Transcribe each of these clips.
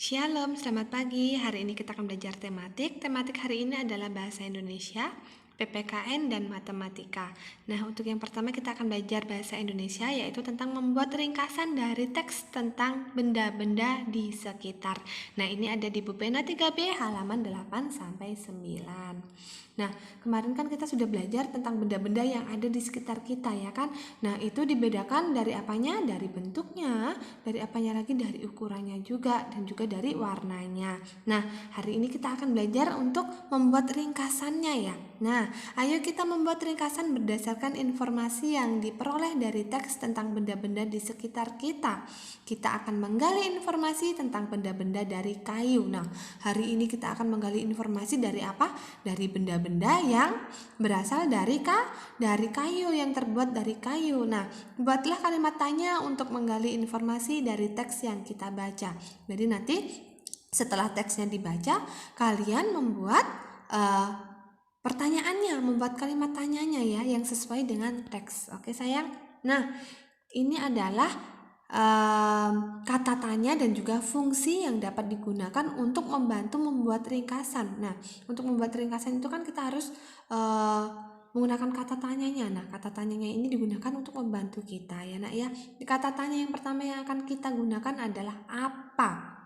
Shalom, selamat pagi. Hari ini kita akan belajar tematik. Tematik hari ini adalah bahasa Indonesia, PPKN, dan matematika. Nah, untuk yang pertama kita akan belajar bahasa Indonesia, yaitu tentang membuat ringkasan dari teks tentang benda-benda di sekitar. Nah, ini ada di buku Pena 3B halaman 8-9. Nah, kemarin kan kita sudah belajar tentang benda-benda yang ada di sekitar kita, ya kan? Nah, itu dibedakan dari apanya? Dari bentuknya, dari apanya lagi? Dari ukurannya juga, dan juga dari warnanya. Nah, hari ini kita akan belajar untuk membuat ringkasannya ya. Nah, ayo kita membuat ringkasan berdasarkan informasi yang diperoleh dari teks tentang benda-benda di sekitar kita. Kita akan menggali informasi tentang benda-benda dari kayu. Nah, hari ini kita akan menggali informasi dari apa? Dari benda-benda yang berasal dari kayu, yang terbuat dari kayu. Nah, buatlah kalimat tanya untuk menggali informasi dari teks yang kita baca. Jadi nanti setelah teksnya dibaca, kalian membuat pertanyaannya, membuat kalimat tanyanya ya yang sesuai dengan teks. Oke sayang. Nah, ini adalah kata tanya dan juga fungsi yang dapat digunakan untuk membantu membuat ringkasan. Nah, untuk membuat ringkasan itu kan kita harus menggunakan kata tanyanya. Nah, kata tanyanya ini digunakan untuk membantu kita ya nak ya. Kata tanya yang pertama yang akan kita gunakan adalah apa.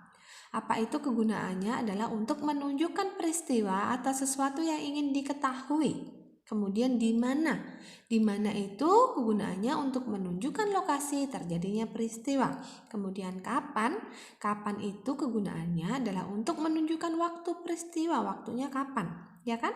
Apa itu kegunaannya adalah untuk menunjukkan peristiwa atau sesuatu yang ingin diketahui. Kemudian di mana? Di mana itu kegunaannya untuk menunjukkan lokasi terjadinya peristiwa. Kemudian kapan? Kapan itu kegunaannya adalah untuk menunjukkan waktu peristiwa, waktunya kapan, ya kan?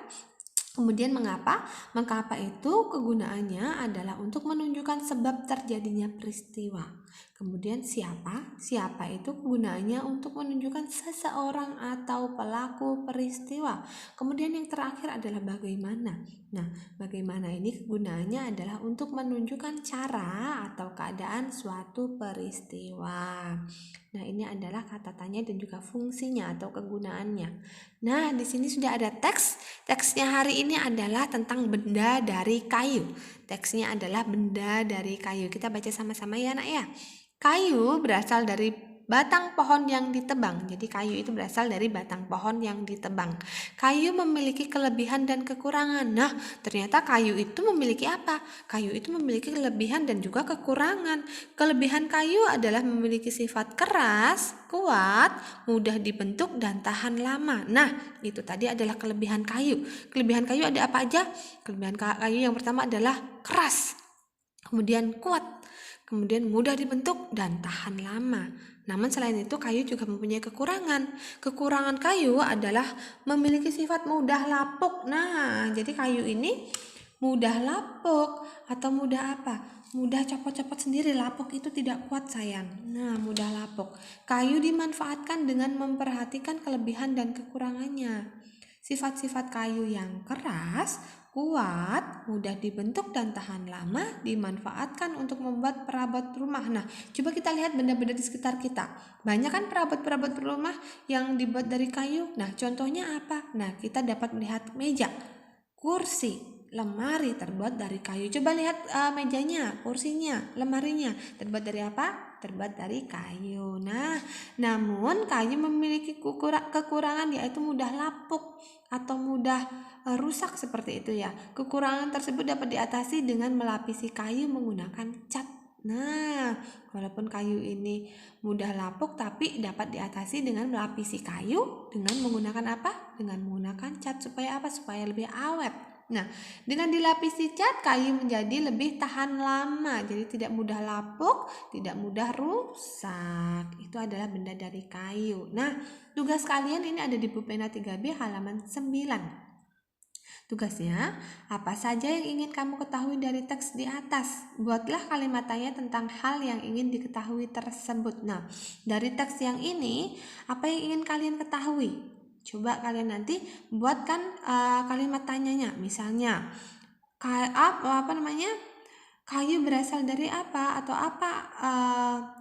Kemudian mengapa? Mengapa itu kegunaannya adalah untuk menunjukkan sebab terjadinya peristiwa. Kemudian siapa? Siapa itu kegunaannya untuk menunjukkan seseorang atau pelaku peristiwa. Kemudian yang terakhir adalah bagaimana. Nah, bagaimana ini kegunaannya adalah untuk menunjukkan cara atau keadaan suatu peristiwa. Nah, ini adalah kata tanya dan juga fungsinya atau kegunaannya. Nah, di sini sudah ada teks. Teksnya hari ini adalah tentang benda dari kayu. Teksnya adalah benda dari kayu. Kita baca sama-sama ya, Nak ya. Kayu berasal dari batang pohon yang ditebang. Jadi kayu itu berasal dari batang pohon yang ditebang. Kayu memiliki kelebihan dan kekurangan. Nah, ternyata kayu itu memiliki apa? Kayu itu memiliki kelebihan dan juga kekurangan. Kelebihan kayu adalah memiliki sifat keras, kuat, mudah dibentuk dan tahan lama. Nah, itu tadi adalah kelebihan kayu. Kelebihan kayu ada apa aja? Kelebihan kayu yang pertama adalah keras, kemudian kuat, kemudian mudah dibentuk dan tahan lama. Namun selain itu kayu juga mempunyai kekurangan. Kekurangan kayu adalah memiliki sifat mudah lapuk. Nah, jadi kayu ini mudah lapuk atau mudah apa? Mudah copot-copot sendiri. Lapuk itu tidak kuat sayang. Nah, mudah lapuk. Kayu dimanfaatkan dengan memperhatikan kelebihan dan kekurangannya. Sifat-sifat kayu yang keras, kuat, mudah dibentuk dan tahan lama dimanfaatkan untuk membuat perabot rumah. Nah, coba kita lihat benda-benda di sekitar kita. Banyak kan perabot-perabot rumah yang dibuat dari kayu. Nah, contohnya apa? Nah, kita dapat melihat meja, kursi, lemari terbuat dari kayu. Coba lihat mejanya, kursinya, lemarinya terbuat dari apa? Terbuat dari kayu. Nah, namun kayu memiliki kekurangan yaitu mudah lapuk atau mudah rusak seperti itu ya. Kekurangan tersebut dapat diatasi dengan melapisi kayu menggunakan cat. Nah, walaupun kayu ini mudah lapuk tapi dapat diatasi dengan melapisi kayu dengan menggunakan apa? Dengan menggunakan cat supaya apa? Supaya lebih awet. Nah, dengan dilapisi cat, kayu menjadi lebih tahan lama. Jadi tidak mudah lapuk, tidak mudah rusak. Itu adalah benda dari kayu. Nah, tugas kalian ini ada di buku Pena 3B halaman 9. Tugasnya, apa saja yang ingin kamu ketahui dari teks di atas? Buatlah kalimat tanya tentang hal yang ingin diketahui tersebut. Nah, dari teks yang ini, apa yang ingin kalian ketahui? Coba kalian nanti buatkan kalimat tanyanya. Misalnya, kayu berasal dari apa? Atau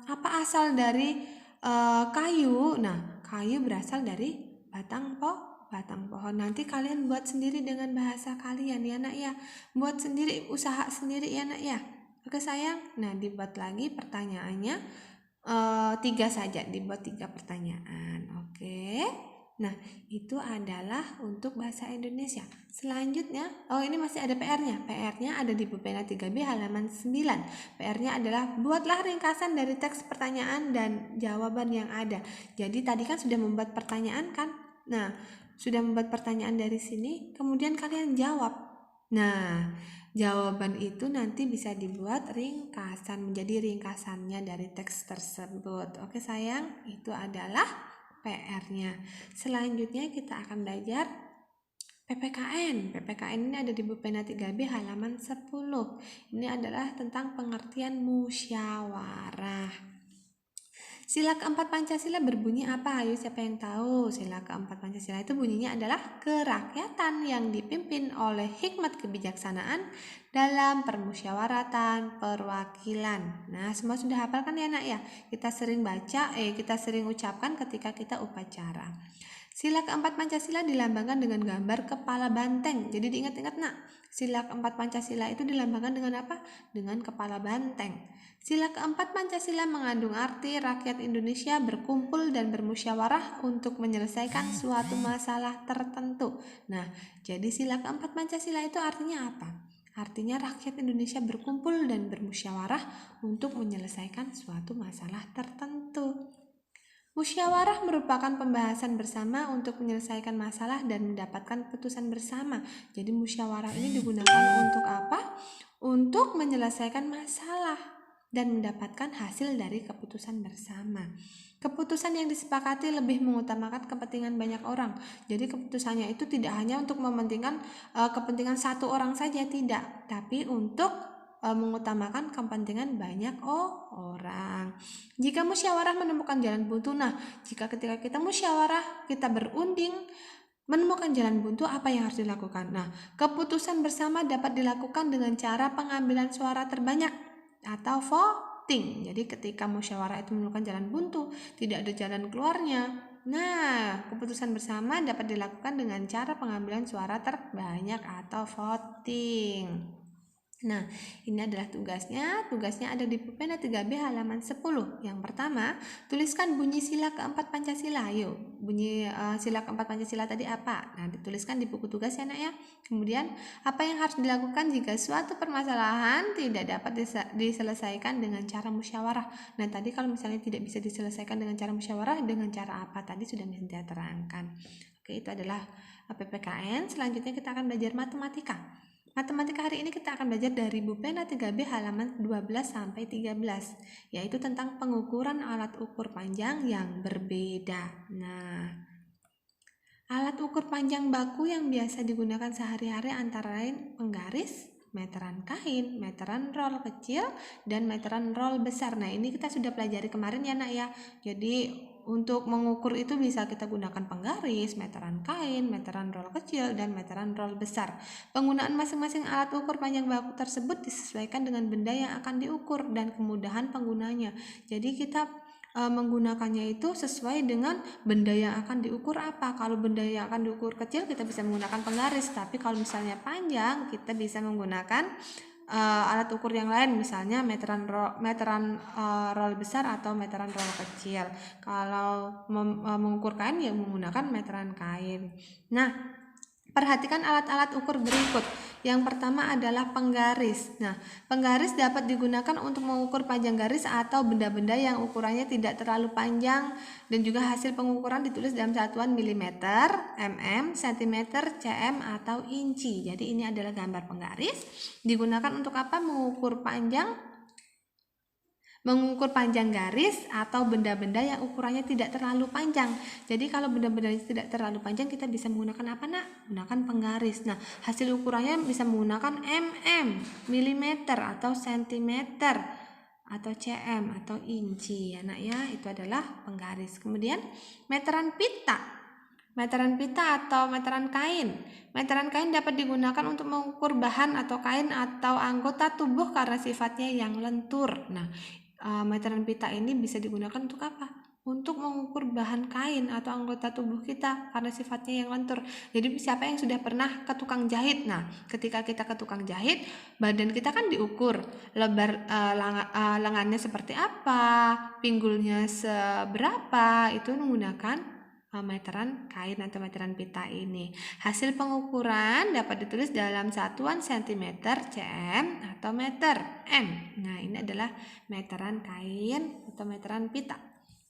apa asal dari kayu? Nah, kayu berasal dari batang pohon. Nanti kalian buat sendiri dengan bahasa kalian ya nak ya. Buat sendiri, usaha sendiri ya nak ya. Oke sayang. Nah, dibuat lagi pertanyaannya. 3 saja, dibuat 3 pertanyaan. Oke. Nah, itu adalah untuk bahasa Indonesia. Selanjutnya, ini masih ada PR-nya. PR-nya ada di Pena 3B halaman 9. PR-nya adalah buatlah ringkasan dari teks pertanyaan dan jawaban yang ada. Jadi tadi kan sudah membuat pertanyaan kan? Nah, sudah membuat pertanyaan dari sini, kemudian kalian jawab. Nah, jawaban itu nanti bisa dibuat ringkasan, menjadi ringkasannya dari teks tersebut. Oke sayang, itu adalah PR-nya. Selanjutnya kita akan belajar PPKN. PPKN ini ada di buku Pena 3B halaman 10. Ini adalah tentang pengertian musyawarah. Sila keempat Pancasila berbunyi apa? Ayo siapa yang tahu? Sila keempat Pancasila itu bunyinya adalah kerakyatan yang dipimpin oleh hikmat kebijaksanaan dalam permusyawaratan perwakilan. Nah, semua sudah hafal kan ya nak ya? Kita sering baca, kita sering ucapkan ketika kita upacara. Sila keempat Pancasila dilambangkan dengan gambar kepala banteng. Jadi diingat-ingat nak, sila keempat Pancasila itu dilambangkan dengan apa? Dengan kepala banteng. Sila keempat Pancasila mengandung arti rakyat Indonesia berkumpul dan bermusyawarah untuk menyelesaikan suatu masalah tertentu. Nah, jadi sila keempat Pancasila itu artinya apa? Artinya rakyat Indonesia berkumpul dan bermusyawarah untuk menyelesaikan suatu masalah tertentu. Musyawarah merupakan pembahasan bersama untuk menyelesaikan masalah dan mendapatkan putusan bersama. Jadi musyawarah ini digunakan untuk apa? Untuk menyelesaikan masalah dan mendapatkan hasil dari keputusan bersama. Keputusan yang disepakati lebih mengutamakan kepentingan banyak orang. Jadi keputusannya itu tidak hanya untuk mementingkan kepentingan satu orang saja, tidak, tapi untuk mengutamakan kepentingan banyak orang. Jika musyawarah menemukan jalan buntu, nah jika ketika kita musyawarah, kita berunding menemukan jalan buntu, apa yang harus dilakukan? Nah, keputusan bersama dapat dilakukan dengan cara pengambilan suara terbanyak atau voting. Jadi ketika musyawarah itu menemukan jalan buntu, tidak ada jalan keluarnya, nah keputusan bersama dapat dilakukan dengan cara pengambilan suara terbanyak atau voting. Nah, ini adalah tugasnya. Tugasnya ada di Pena 3B halaman 10. Yang pertama, tuliskan bunyi sila keempat Pancasila. Ayo, bunyi sila keempat Pancasila tadi apa? Nah, dituliskan di buku tugas ya nak ya. Kemudian, apa yang harus dilakukan jika suatu permasalahan tidak dapat diselesaikan dengan cara musyawarah? Nah, tadi kalau misalnya tidak bisa diselesaikan dengan cara musyawarah, dengan cara apa? Tadi sudah saya terangkan. Oke, itu adalah PPKN. Selanjutnya kita akan belajar matematika. Matematika hari ini kita akan belajar dari buku Pena 3B halaman 12 sampai 13, yaitu tentang pengukuran alat ukur panjang yang berbeda. Nah, alat ukur panjang baku yang biasa digunakan sehari-hari antara lain penggaris, meteran kain, meteran roll kecil, dan meteran roll besar. Nah, ini kita sudah pelajari kemarin ya nak ya. Jadi untuk mengukur itu bisa kita gunakan penggaris, meteran kain, meteran roll kecil, dan meteran roll besar. Penggunaan masing-masing alat ukur panjang baku tersebut disesuaikan dengan benda yang akan diukur dan kemudahan penggunanya. Jadi kita menggunakannya itu sesuai dengan benda yang akan diukur apa. Kalau benda yang akan diukur kecil kita bisa menggunakan penggaris, tapi kalau misalnya panjang kita bisa menggunakan alat ukur yang lain, misalnya meteran roll besar atau meteran roll kecil. Kalau mengukur kain ya menggunakan meteran kain. Nah, perhatikan alat-alat ukur berikut. Yang pertama adalah penggaris. Nah, penggaris dapat digunakan untuk mengukur panjang garis atau benda-benda yang ukurannya tidak terlalu panjang, dan juga hasil pengukuran ditulis dalam satuan milimeter, mm, cm, cm, atau inci. Jadi ini adalah gambar penggaris. Digunakan untuk apa? Mengukur panjang garis atau benda-benda yang ukurannya tidak terlalu panjang. Jadi kalau benda-benda tidak terlalu panjang kita bisa menggunakan apa nak? Menggunakan penggaris. Nah, hasil ukurannya bisa menggunakan mm, milimeter, atau sentimeter, atau cm, atau inci ya nak ya. Itu adalah penggaris. Kemudian meteran pita. Meteran pita atau meteran kain. Meteran kain dapat digunakan untuk mengukur bahan atau kain atau anggota tubuh karena sifatnya yang lentur. Nah, meteran pita ini bisa digunakan untuk apa? untuk mengukur bahan kain atau anggota tubuh kita karena sifatnya yang lentur. Jadi siapa yang sudah pernah ke tukang jahit? Nah, ketika kita ke tukang jahit, badan kita kan diukur, lebar lengannya seperti apa, pinggulnya seberapa, itu menggunakan meteran kain atau meteran pita ini. Hasil pengukuran dapat ditulis dalam satuan cm, cm, atau meter, m. Nah, ini adalah meteran kain atau meteran pita.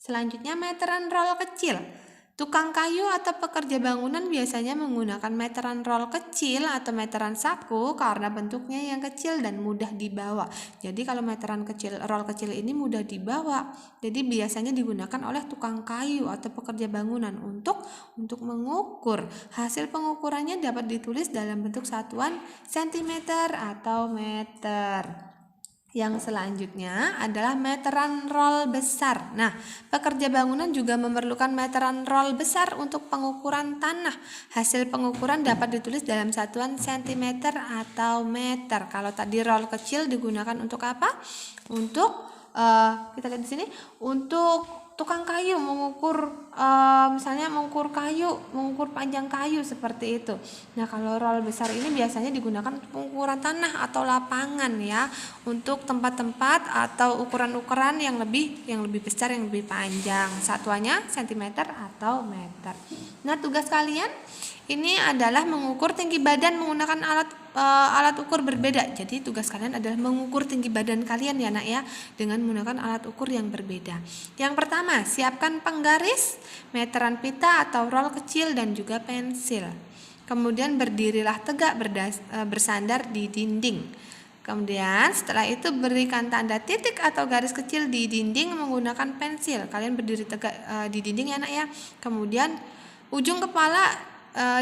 Selanjutnya meteran roll kecil. Tukang kayu atau pekerja bangunan biasanya menggunakan meteran roll kecil atau meteran saku karena bentuknya yang kecil dan mudah dibawa. Jadi kalau meteran kecil, roll kecil ini mudah dibawa. Jadi biasanya digunakan oleh tukang kayu atau pekerja bangunan untuk mengukur. Hasil pengukurannya dapat ditulis dalam bentuk satuan cm atau meter. Yang selanjutnya adalah meteran roll besar. Nah, pekerja bangunan juga memerlukan meteran roll besar untuk pengukuran tanah. Hasil pengukuran dapat ditulis dalam satuan cm atau meter. Kalau tadi roll kecil digunakan untuk apa? Untuk kita lihat di sini, untuk tukang kayu mengukur misalnya mengukur panjang kayu seperti itu. Nah, kalau roll besar ini biasanya digunakan untuk pengukuran tanah atau lapangan ya, untuk tempat-tempat atau ukuran-ukuran yang lebih besar, yang lebih panjang. Satuannya cm atau meter. Nah, tugas kalian ini adalah mengukur tinggi badan menggunakan alat ukur berbeda. Jadi tugas kalian adalah mengukur tinggi badan kalian ya nak ya, dengan menggunakan alat ukur yang berbeda. Yang pertama, siapkan penggaris, meteran pita atau roll kecil dan juga pensil. Kemudian berdirilah tegak bersandar di dinding. Kemudian setelah itu berikan tanda titik atau garis kecil di dinding menggunakan pensil. Kalian berdiri tegak di dinding ya nak ya. Kemudian ujung kepala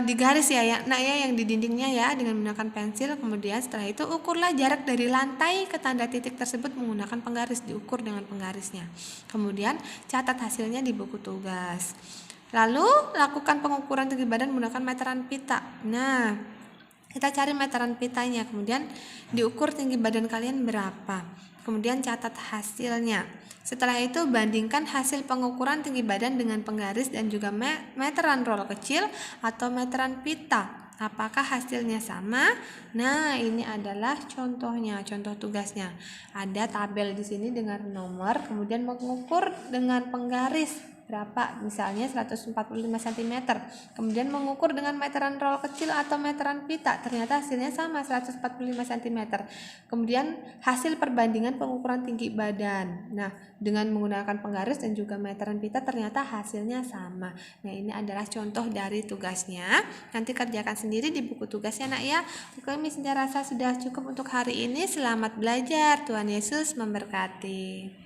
digaris ya nak ya, yang di dindingnya ya, dengan menggunakan pensil. Kemudian setelah itu ukurlah jarak dari lantai ke tanda titik tersebut menggunakan penggaris, diukur dengan penggarisnya. Kemudian catat hasilnya di buku tugas. Lalu lakukan pengukuran tinggi badan menggunakan meteran pita. Nah, kita cari meteran pitanya, kemudian diukur tinggi badan kalian berapa. Kemudian catat hasilnya. Setelah itu bandingkan hasil pengukuran tinggi badan dengan penggaris dan juga meteran roll kecil atau meteran pita. Apakah hasilnya sama? Nah, ini adalah contohnya, contoh tugasnya. Ada tabel di sini dengan nomor, kemudian mengukur dengan penggaris berapa, misalnya 145 cm. Kemudian mengukur dengan meteran roll kecil atau meteran pita, ternyata hasilnya sama 145 cm. Kemudian hasil perbandingan pengukuran tinggi badan. Nah, dengan menggunakan penggaris dan juga meteran pita ternyata hasilnya sama. Nah, ini adalah contoh dari tugasnya. Nanti kerjakan sendiri di buku tugasnya nak ya. Oke, Miss rasa sudah cukup untuk hari ini. Selamat belajar. Tuhan Yesus memberkati.